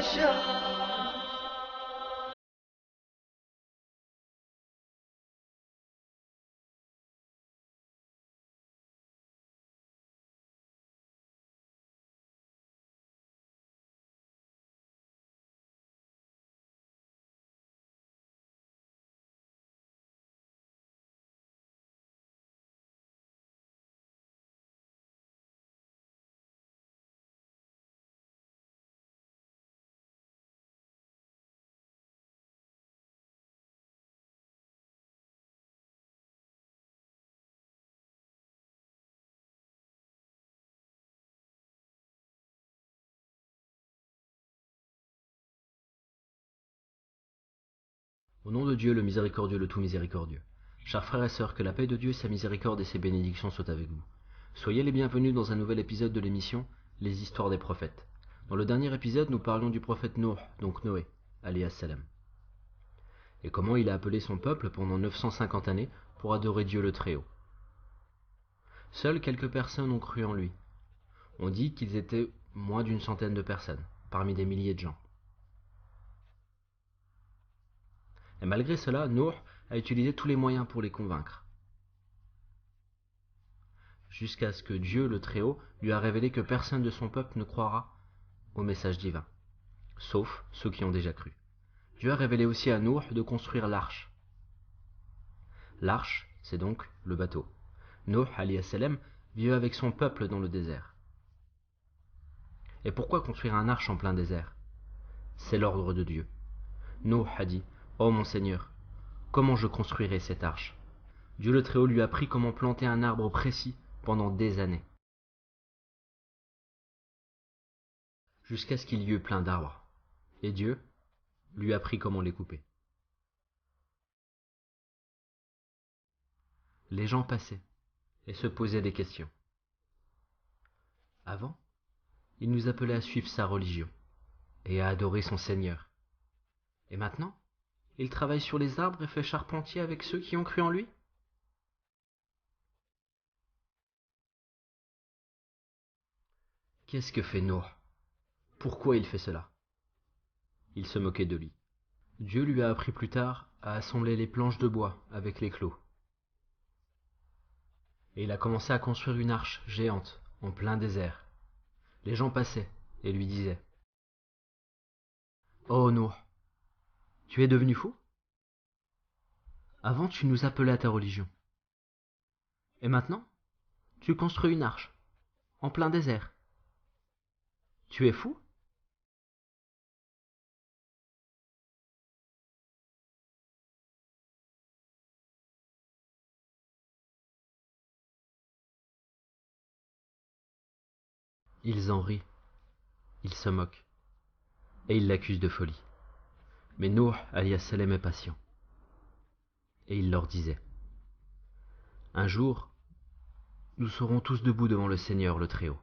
يشاء. Au nom de Dieu, le miséricordieux, le tout miséricordieux. Chers frères et sœurs, que la paix de Dieu, sa miséricorde et ses bénédictions soient avec vous. Soyez les bienvenus dans un nouvel épisode de l'émission Les histoires des prophètes. Dans le dernier épisode, nous parlions du prophète Nuh, donc Noé, alayhi salam, et comment il a appelé son peuple pendant 950 années pour adorer Dieu le Très-Haut. Seules quelques personnes ont cru en lui. On dit qu'ils étaient moins d'une centaine de personnes, parmi des milliers de gens. Et malgré cela, Nuh a utilisé tous les moyens pour les convaincre, jusqu'à ce que Dieu le Très-Haut lui a révélé que personne de son peuple ne croira au message divin, sauf ceux qui ont déjà cru. Dieu a révélé aussi à Nuh de construire l'arche. L'arche, c'est donc le bateau. Nuh, alayhi salam, vivait avec son peuple dans le désert. Et pourquoi construire un arche en plein désert? C'est l'ordre de Dieu. Nuh a dit: « Oh mon Seigneur, comment je construirai cette arche ?» Dieu le Très-Haut lui a appris comment planter un arbre précis pendant des années, jusqu'à ce qu'il y eût plein d'arbres. Et Dieu lui a appris comment les couper. Les gens passaient et se posaient des questions. Avant, il nous appelait à suivre sa religion et à adorer son Seigneur. Et maintenant, il travaille sur les arbres et fait charpentier avec ceux qui ont cru en lui? Qu'est-ce que fait Noé? Pourquoi il fait cela? Il se moquait de lui. Dieu lui a appris plus tard à assembler les planches de bois avec les clous. Et il a commencé à construire une arche géante en plein désert. Les gens passaient et lui disaient: « Oh Noé, tu es devenu fou? Avant tu nous appelais à ta religion. Et maintenant, tu construis une arche en plein désert. Tu es fou ?» Ils en rient, ils se moquent, et ils l'accusent de folie. Mais Nuh alayhi salam est patient. Et il leur disait: « Un jour, nous serons tous debout devant le Seigneur le Très-Haut,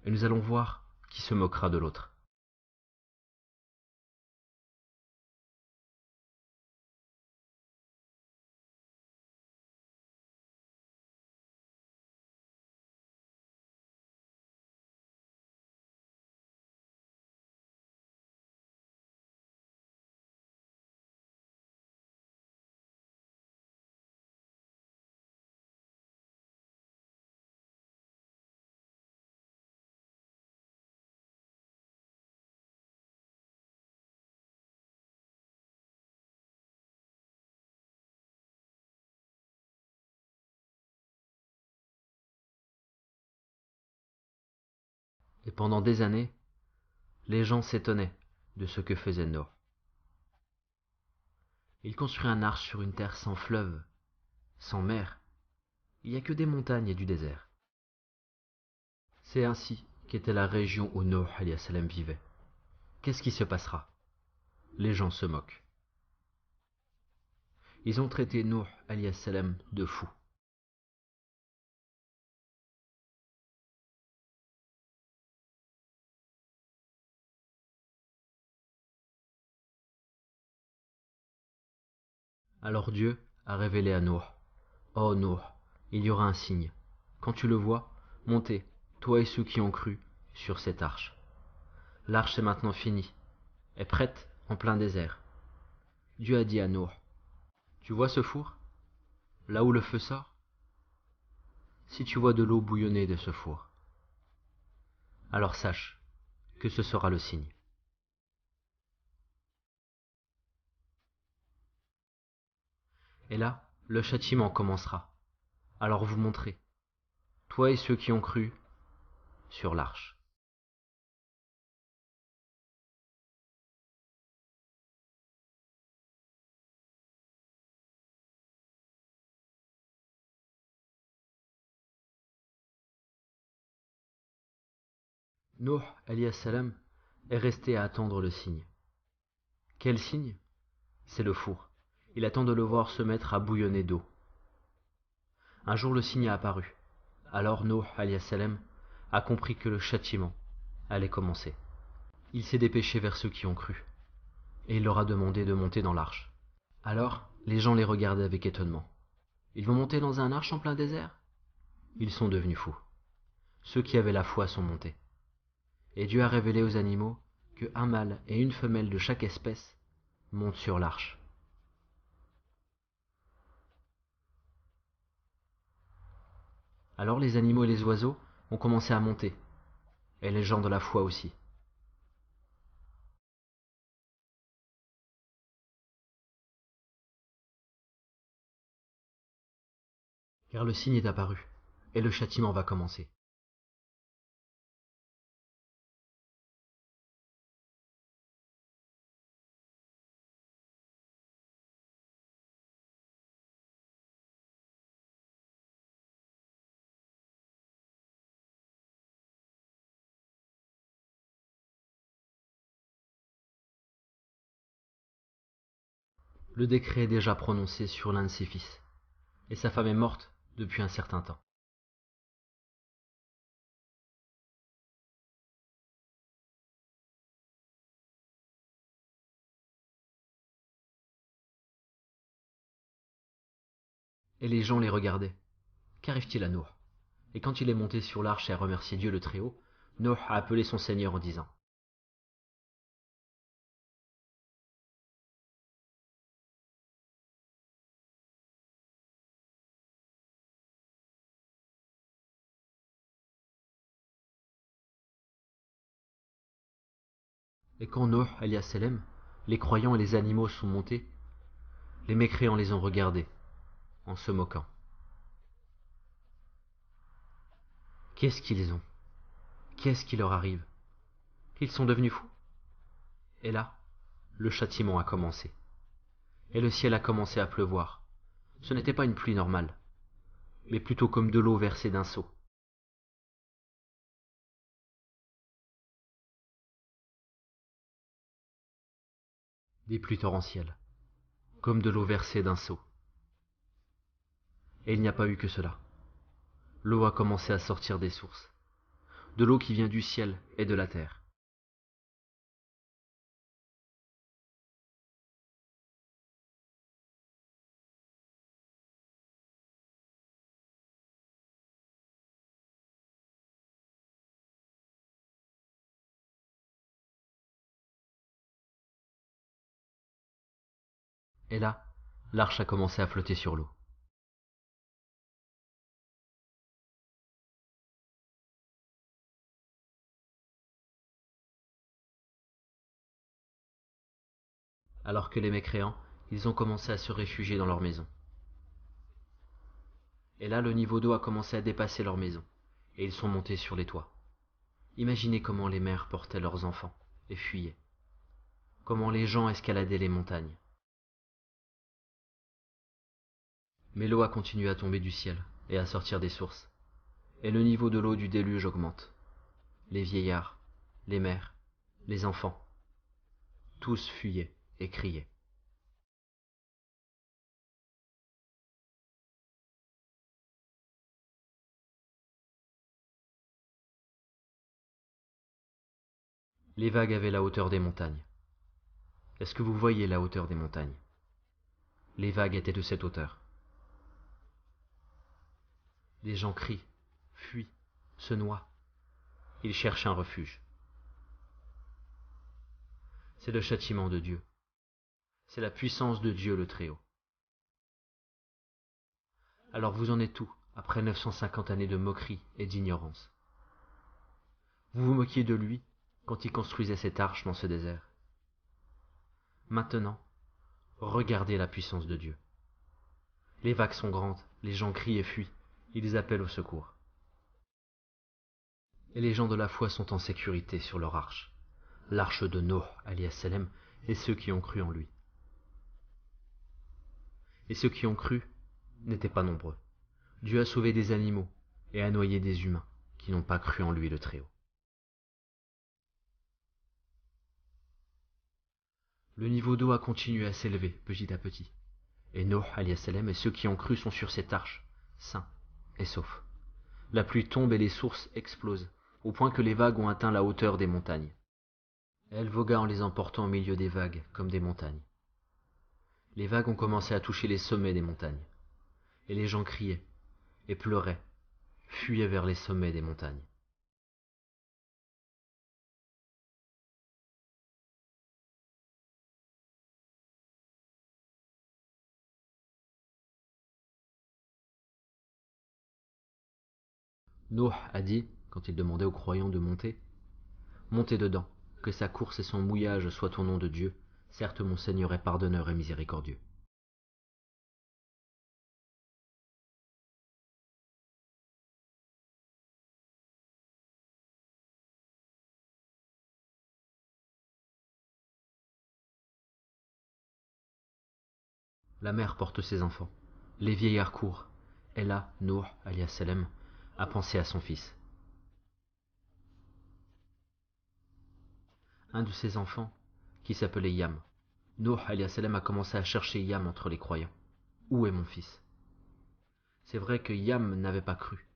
et nous allons voir qui se moquera de l'autre. » Et pendant des années, les gens s'étonnaient de ce que faisait Noé. Il construit un arche sur une terre sans fleuve, sans mer. Il n'y a que des montagnes et du désert. C'est ainsi qu'était la région où Noé alayhi salam vivait. Qu'est-ce qui se passera? Les gens se moquent. Ils ont traité Noé alayhi salam de fou. Alors Dieu a révélé à Noé: « Oh Noé, il y aura un signe. Quand tu le vois, montez, toi et ceux qui ont cru, sur cette arche. L'arche est maintenant finie, est prête en plein désert. Dieu a dit à Noé, « Tu vois ce four, là où le feu sort? Si tu vois de l'eau bouillonner de ce four, alors sache que ce sera le signe. » Et là, le châtiment commencera. Alors vous montrez, toi et ceux qui ont cru, sur l'arche. Nuh alayhi salam est resté à attendre le signe. Quel signe? C'est le four. Il attend de le voir se mettre à bouillonner d'eau. Un jour le signe a apparu. Alors Nuh alayhi salam a compris que le châtiment allait commencer. Il s'est dépêché vers ceux qui ont cru, et il leur a demandé de monter dans l'arche. Alors les gens les regardaient avec étonnement. Ils vont monter dans un arche en plein désert? Ils sont devenus fous. Ceux qui avaient la foi sont montés. Et Dieu a révélé aux animaux que un mâle et une femelle de chaque espèce montent sur l'arche. Alors les animaux et les oiseaux ont commencé à monter, et les gens de la foi aussi. Car le signe est apparu, et le châtiment va commencer. Le décret est déjà prononcé sur l'un de ses fils, et sa femme est morte depuis un certain temps. Et les gens les regardaient. Qu'arrive-t-il à Noé? Et quand il est monté sur l'arche et a remercié Dieu le Très-Haut, Noé a appelé son Seigneur en disant, et quand Noé alayhi salam, les croyants et les animaux sont montés, les mécréants les ont regardés, en se moquant. Qu'est-ce qu'ils ont? Qu'est-ce qui leur arrive? Ils sont devenus fous. Et là, le châtiment a commencé. Et le ciel a commencé à pleuvoir. Ce n'était pas une pluie normale, mais plutôt comme de l'eau versée d'un seau. Des pluies torrentielles, comme de l'eau versée d'un seau. Et il n'y a pas eu que cela. L'eau a commencé à sortir des sources, de l'eau qui vient du ciel et de la terre. Et là, l'arche a commencé à flotter sur l'eau. Alors que les mécréants, ils ont commencé à se réfugier dans leur maison. Et là, le niveau d'eau a commencé à dépasser leur maison, et ils sont montés sur les toits. Imaginez comment les mères portaient leurs enfants et fuyaient. Comment les gens escaladaient les montagnes. Mais l'eau a continué à tomber du ciel et à sortir des sources. Et le niveau de l'eau du déluge augmente. Les vieillards, les mères, les enfants, tous fuyaient et criaient. Les vagues avaient la hauteur des montagnes. Est-ce que vous voyez la hauteur des montagnes? Les vagues étaient de cette hauteur. Les gens crient, fuient, se noient. Ils cherchent un refuge. C'est le châtiment de Dieu. C'est la puissance de Dieu le Très-Haut. Alors vous en êtes où, après 950 années de moquerie et d'ignorance? Vous vous moquiez de lui quand il construisait cette arche dans ce désert. Maintenant, regardez la puissance de Dieu. Les vagues sont grandes, les gens crient et fuient, ils appellent au secours. Et les gens de la foi sont en sécurité sur leur arche, l'arche de Noé, alias Salem, et ceux qui ont cru en lui. Et ceux qui ont cru n'étaient pas nombreux. Dieu a sauvé des animaux et a noyé des humains qui n'ont pas cru en lui le Très-Haut. Le niveau d'eau a continué à s'élever petit à petit. Et Noé, alias Salem, et ceux qui ont cru sont sur cette arche, sains et saufs. La pluie tombe et les sources explosent, au point que les vagues ont atteint la hauteur des montagnes. Elle vogua en les emportant au milieu des vagues, comme des montagnes. Les vagues ont commencé à toucher les sommets des montagnes. Et les gens criaient, et pleuraient, fuyaient vers les sommets des montagnes. Noé a dit, quand il demandait aux croyants de monter, « Montez dedans, que sa course et son mouillage soient au nom de Dieu, certes mon Seigneur est pardonneur et miséricordieux. » La mère porte ses enfants, les vieillards courent, et là, Noé, alias Salem, a pensé à son fils. Un de ses enfants, qui s'appelait Yam. Noé, alias Salem, a commencé à chercher Yam entre les croyants. Où est mon fils? C'est vrai que Yam n'avait pas cru,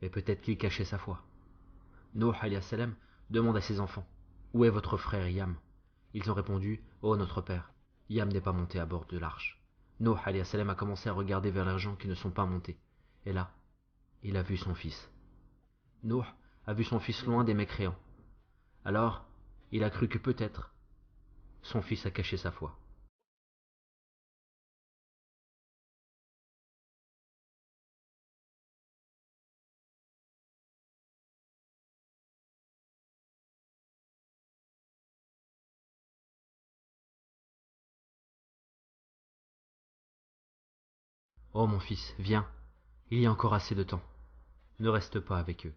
mais peut-être qu'il cachait sa foi. Noé, alias Salem, demande à ses enfants, où est votre frère Yam? Ils ont répondu, oh notre père, Yam n'est pas monté à bord de l'arche. Noé, alias Salem, a commencé à regarder vers les gens qui ne sont pas montés. Et là, il a vu son fils. Noé a vu son fils loin des mécréants. Alors, il a cru que peut-être son fils a caché sa foi. Oh mon fils, viens, il y a encore assez de temps. Ne reste pas avec eux.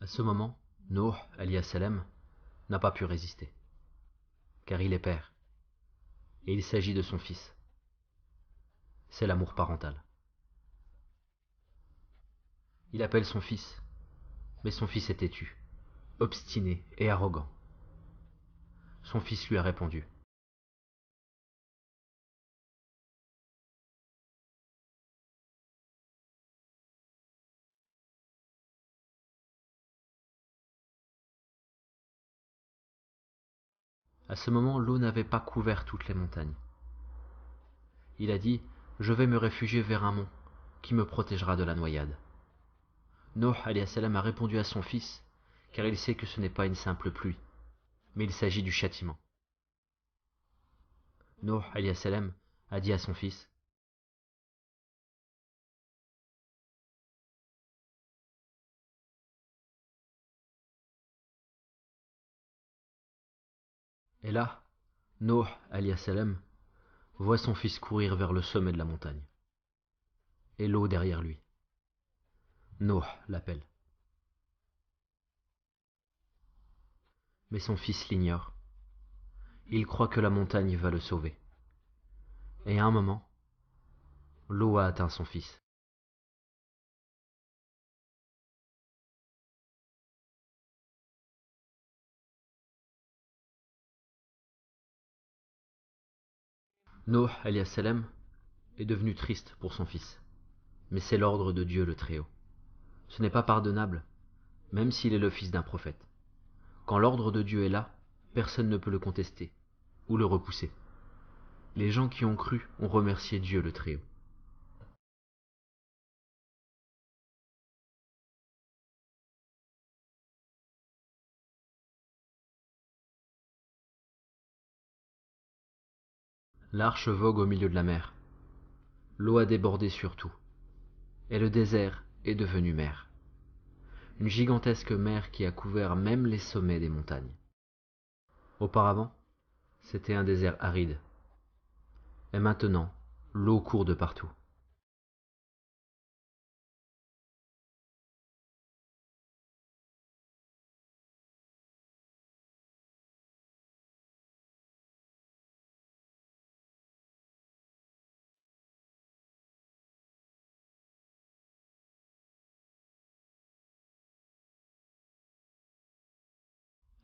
À ce moment, Noé, alias Salem, n'a pas pu résister, car il est père, et il s'agit de son fils. C'est l'amour parental. Il appelle son fils, mais son fils est têtu, obstiné et arrogant. Son fils lui a répondu. À ce moment, l'eau n'avait pas couvert toutes les montagnes. Il a dit, je vais me réfugier vers un mont qui me protégera de la noyade. Noé, alias Salem, a répondu à son fils, car il sait que ce n'est pas une simple pluie, mais il s'agit du châtiment. Noé, alias Salem, a dit à son fils, et là, Noé, alias Salem, voit son fils courir vers le sommet de la montagne, et l'eau derrière lui. Noé l'appelle. Mais son fils l'ignore. Il croit que la montagne va le sauver. Et à un moment, l'eau a atteint son fils. Noé, alias Salem, est devenu triste pour son fils. Mais c'est l'ordre de Dieu le Très-Haut. Ce n'est pas pardonnable, même s'il est le fils d'un prophète. Quand l'ordre de Dieu est là, personne ne peut le contester ou le repousser. Les gens qui ont cru ont remercié Dieu le Très-Haut. L'arche vogue au milieu de la mer. L'eau a débordé sur tout, et le désert est devenu mer. Une gigantesque mer qui a couvert même les sommets des montagnes. Auparavant, c'était un désert aride. Et maintenant, l'eau court de partout.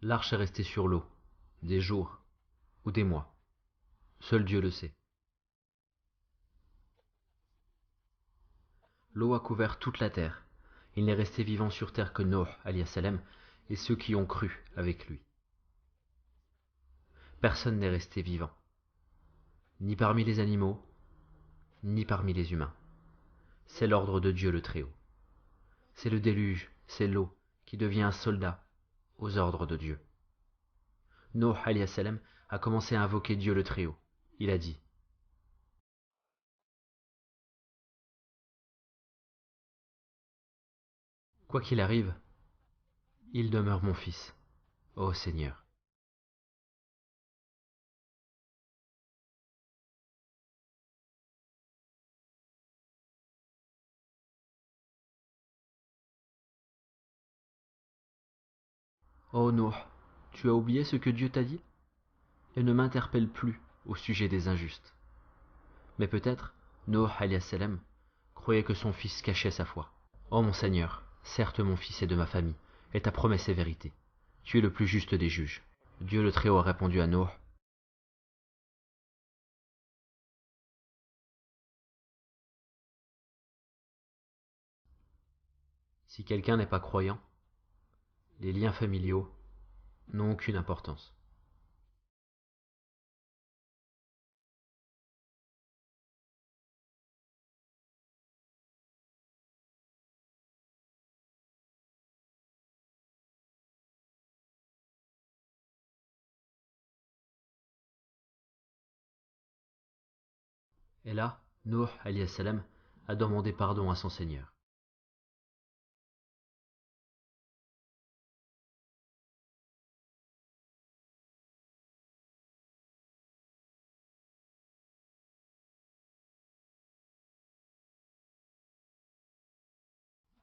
L'arche est restée sur l'eau, des jours ou des mois. Seul Dieu le sait. L'eau a couvert toute la terre. Il n'est resté vivant sur terre que Noé, alayhi salam, et ceux qui ont cru avec lui. Personne n'est resté vivant, ni parmi les animaux, ni parmi les humains. C'est l'ordre de Dieu le Très-Haut. C'est le déluge, c'est l'eau qui devient un soldat aux ordres de Dieu. Noé alayhi salam a commencé à invoquer Dieu le Très-Haut. Il a dit: quoi qu'il arrive, il demeure mon fils, ô Seigneur. Ô Noé, tu as oublié ce que Dieu t'a dit, et ne m'interpelle plus au sujet des injustes. Mais peut-être, Noé alayhi salam croyait que son fils cachait sa foi. Ô mon Seigneur, certes mon fils est de ma famille, et ta promesse est vérité. Tu es le plus juste des juges. Dieu le Très-Haut a répondu à Noé: si quelqu'un n'est pas croyant, les liens familiaux n'ont aucune importance. Et là, Noé alayhi salam a demandé pardon à son Seigneur.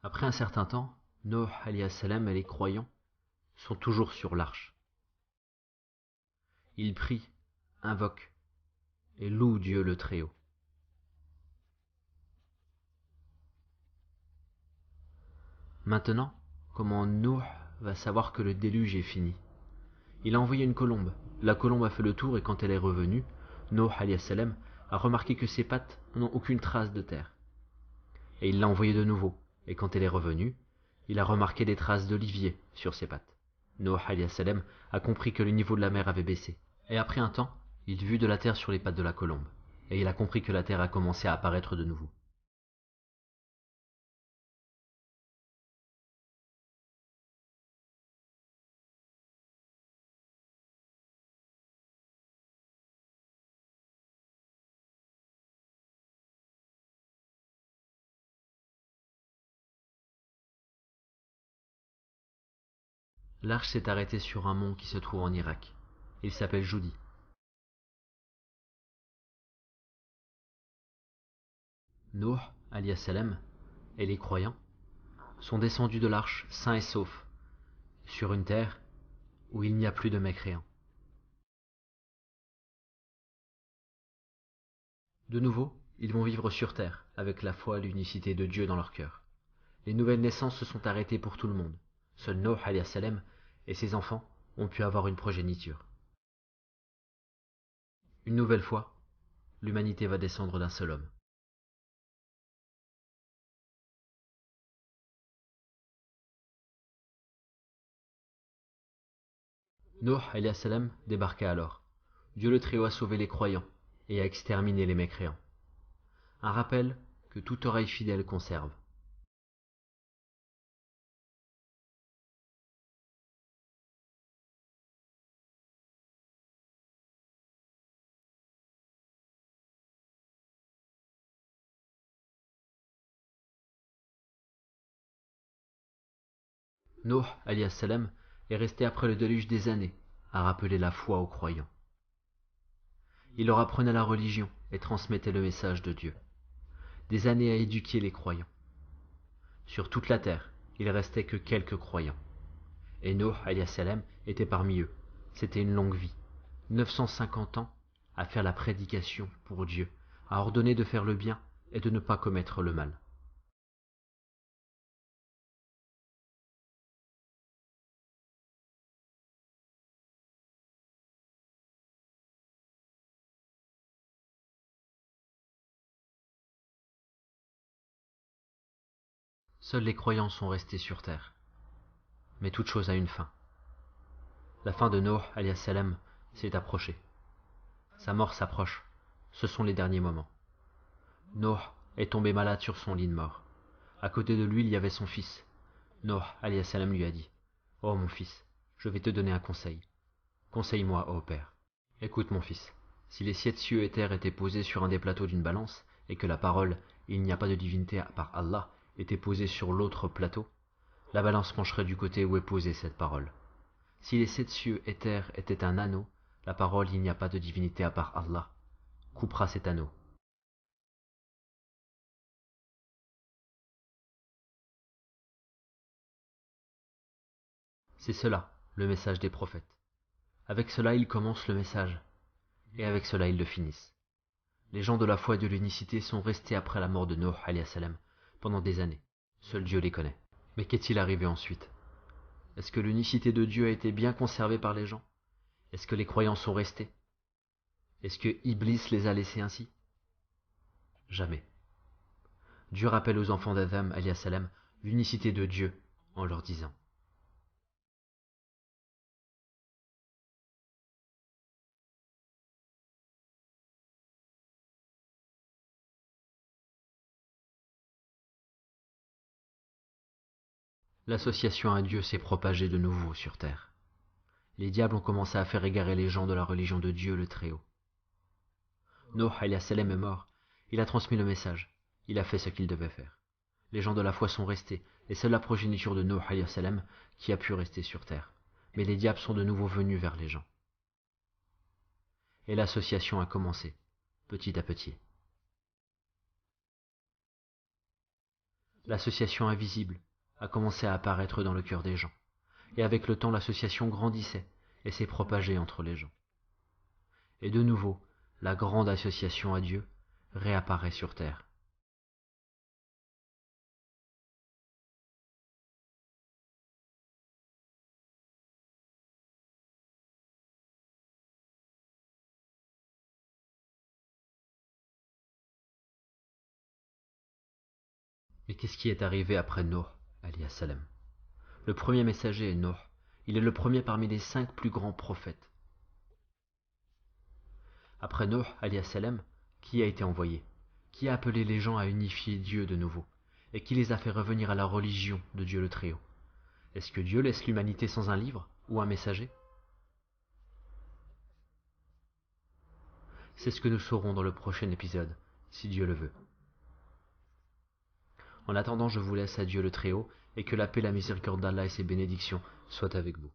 Après un certain temps, Noé alayhi salam et les croyants sont toujours sur l'arche. Ils prient, invoquent et louent Dieu le Très-Haut. Maintenant, comment Noé va savoir que le déluge est fini? Il a envoyé une colombe. La colombe a fait le tour et quand elle est revenue, Noé alayhi salam a remarqué que ses pattes n'ont aucune trace de terre. Et il l'a envoyée de nouveau. Et quand elle est revenue, il a remarqué des traces d'olivier sur ses pattes. Noé alayhi salam a compris que le niveau de la mer avait baissé. Et après un temps, il vit de la terre sur les pattes de la colombe. Et il a compris que la terre a commencé à apparaître de nouveau. L'arche s'est arrêtée sur un mont qui se trouve en Irak. Il s'appelle Joudi. Noé alayhi salam et les croyants sont descendus de l'arche sains et saufs sur une terre où il n'y a plus de mécréants. De nouveau, ils vont vivre sur terre avec la foi et l'unicité de Dieu dans leur cœur. Les nouvelles naissances se sont arrêtées pour tout le monde. Seul Noé alayhi salam et ses enfants ont pu avoir une progéniture. Une nouvelle fois, l'humanité va descendre d'un seul homme. Noé alayhi salam débarqua alors. Dieu le Très-Haut a sauvé les croyants et a exterminé les mécréants. Un rappel que toute oreille fidèle conserve. Nuh alayhi salam est resté après le déluge des années à rappeler la foi aux croyants. Il leur apprenait la religion et transmettait le message de Dieu. Des années à éduquer les croyants. Sur toute la terre, il restait que quelques croyants. Et Nuh alayhi salam était parmi eux. C'était une longue vie. 950 ans à faire la prédication pour Dieu, à ordonner de faire le bien et de ne pas commettre le mal. Seuls les croyants sont restés sur terre. Mais toute chose a une fin. La fin de Nuh alayhi salam s'est approchée. Sa mort s'approche. Ce sont les derniers moments. Nuh est tombé malade sur son lit de mort. À côté de lui, il y avait son fils. Nuh alayhi salam lui a dit « Oh mon fils, je vais te donner un conseil. Conseille-moi, ô père. Écoute mon fils, si les 7 cieux et terre étaient posés sur un des plateaux d'une balance, et que la parole « Il n'y a pas de divinité à part Allah » était posée sur l'autre plateau, la balance pencherait du côté où est posée cette parole. Si les 7 cieux et terre étaient un anneau, la parole « Il n'y a pas de divinité à part Allah » coupera cet anneau. C'est cela, le message des prophètes. Avec cela, ils commencent le message, et avec cela, ils le finissent. Les gens de la foi et de l'unicité sont restés après la mort de Nuh alayhi salam pendant des années. Seul Dieu les connaît. Mais qu'est-il arrivé ensuite? Est-ce que l'unicité de Dieu a été bien conservée par les gens? Est-ce que les croyants sont restés? Est-ce que Iblis les a laissés ainsi? Jamais. Dieu rappelle aux enfants d'Adam alayhi salam l'unicité de Dieu en leur disant: l'association à Dieu s'est propagée de nouveau sur terre. Les diables ont commencé à faire égarer les gens de la religion de Dieu le Très-Haut. Nuh alayhi salam est mort, il a transmis le message, il a fait ce qu'il devait faire. Les gens de la foi sont restés, et c'est la progéniture de Nuh alayhi salam qui a pu rester sur terre. Mais les diables sont de nouveau venus vers les gens. Et l'association a commencé, petit à petit. L'association invisible a commencé à apparaître dans le cœur des gens. Et avec le temps, l'association grandissait et s'est propagée entre les gens. Et de nouveau, la grande association à Dieu réapparaît sur terre. Mais qu'est-ce qui est arrivé après Nuh alayhi salam? Le premier messager est Nuh. Il est le premier parmi les 5 plus grands prophètes. Après Nuh alayhi salam, qui a été envoyé? Qui a appelé les gens à unifier Dieu de nouveau? Et qui les a fait revenir à la religion de Dieu le Très-Haut? Est-ce que Dieu laisse l'humanité sans un livre ou un messager? C'est ce que nous saurons dans le prochain épisode, si Dieu le veut. En attendant, je vous laisse à Dieu le Très-Haut, et que la paix, la miséricorde d'Allah et ses bénédictions soient avec vous.